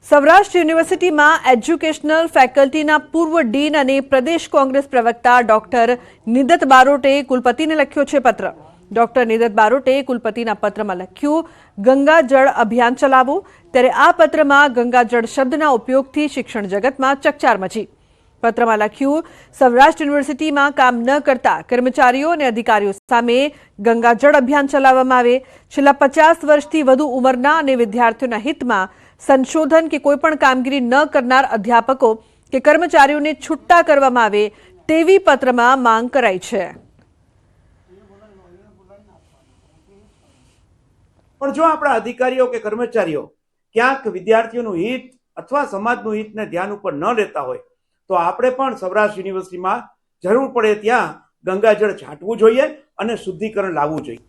સૌરાષ્ટ્ર યુનિવર્સિટીમાં એજ્યુકેશનલ ફેકલ્ટીના પૂર્વ ડીન અને પ્રદેશ કોંગ્રેસ પ્રવક્તા ડોક્ટર નિદત બારોટે કુલપતિને લખ્યો છે પત્ર। ડોક્ટર નિદત બારોટે કુલપતિના પત્રમાં લખ્યું, ગંગા જળ અભિયાન ચલાવો। ત્યારે આ પત્રમાં ગંગા જળ શબ્દના ઉપયોગથી શિક્ષણ જગતમાં ચકચાર મચી। પત્રમાં લખ્યું, સૌરાષ્ટ્ર યુનિવર્સિટીમાં કામ ન કરતા કર્મચારીઓ અને અધિકારીઓ સામે ગંગા જળ અભિયાન ચલાવવામાં આવે। છેલ્લા 50 વર્ષથી વધુ ઉંમરના અને વિદ્યાર્થીઓના હિતમાં સંશોધન કે કોઈપણ કામગીરી ન કરનાર અધ્યાપકો કે કર્મચારીઓને છૂટા કરવામાં આવે તેવી પત્રમાં માંગ કરાઈ છે। પણ જો આપણા અધિકારીઓ કે કર્મચારીઓ ક્યાંક વિદ્યાર્થીઓનું હિત અથવા સમાજનું હિતને ધ્યાન ઉપર ન લેતા હોય તો આપણે પણ સૌરાષ્ટ્ર યુનિવર્સિટીમાં જરૂર પડે ત્યાં ગંગાજળ છાંટવું જોઈએ અને શુદ્ધિકરણ લાવવું જોઈએ।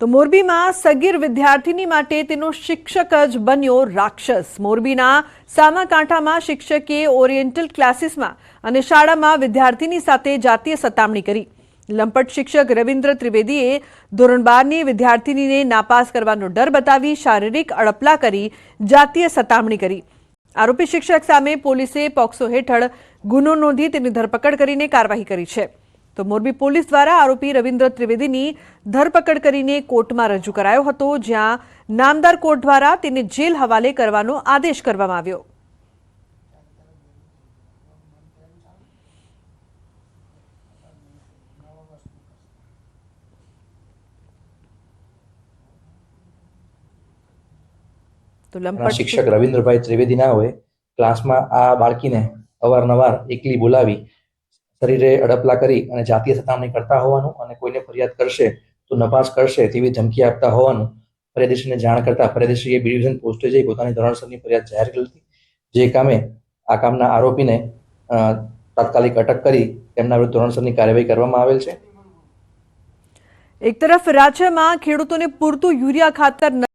તો મોરબીમાં સગીર વિદ્યાર્થીની માટે તેનો શિક્ષક જ બન્યો રાક્ષસ। મોરબીના સામાકાંઠામાં શિક્ષકે ઓરિએન્ટલ ક્લાસીસમાં અને શાળામાં વિદ્યાર્થીની સાથે જાતીય સતામણી કરી। લંપટ શિક્ષક રવિન્દ્ર ત્રિવેદીએ ધોરણ 12ની વિદ્યાર્થીનીને નાપાસ કરવાનો ડર બતાવી શારીરિક અડપલા કરી જાતીય સતામણી કરી। આરોપી શિક્ષક સામે પોલીસે પોક્સો હેઠળ ગુનો નોંધી તેની ધરપકડ કરીને કાર્યવાહી કરી છે। તો મોરબી પોલીસ દ્વારા આરોપી રવિન્દ્ર ત્રિવેદીની ધરપકડ કરીને કોર્ટમાં રજૂ કરાયો હતો, જ્યાં નામદાર કોર્ટ દ્વારા તેને જેલ હવાલે કરવાનો આદેશ કરવામાં આવ્યો। તો લંપટ શિક્ષક રવિન્દ્રભાઈ ત્રિવેદી ના હોય ક્લાસમાં આ બાળકીને અવારનવાર એકલી બોલાવી શરીરે અડપલા કરી અને જાતીય સતામણી કરતા હોવાનું અને કોઈને ફરિયાદ કરશે તો નપાસ કરશે તેવી ધમકી આપતા હોવાનું ફરિયાદીશ્રીને જાણ કરતા ફરિયાદીશ્રીએ બી ડિવિઝન પોસ્ટે જઈ પોતાની ધોરણસરની ફરિયાદ જાહેર કરી હતી। જે કામે આ કામના આરોપીને તાત્કાલિક અટક કરી તેમના વિરુદ્ધ ધોરણસરની કાર્યવાહી કરવામાં આવેલ છે। એક તરફ રાજ્યમાં ખેડૂતોને પૂરતું યુરિયા ખાતર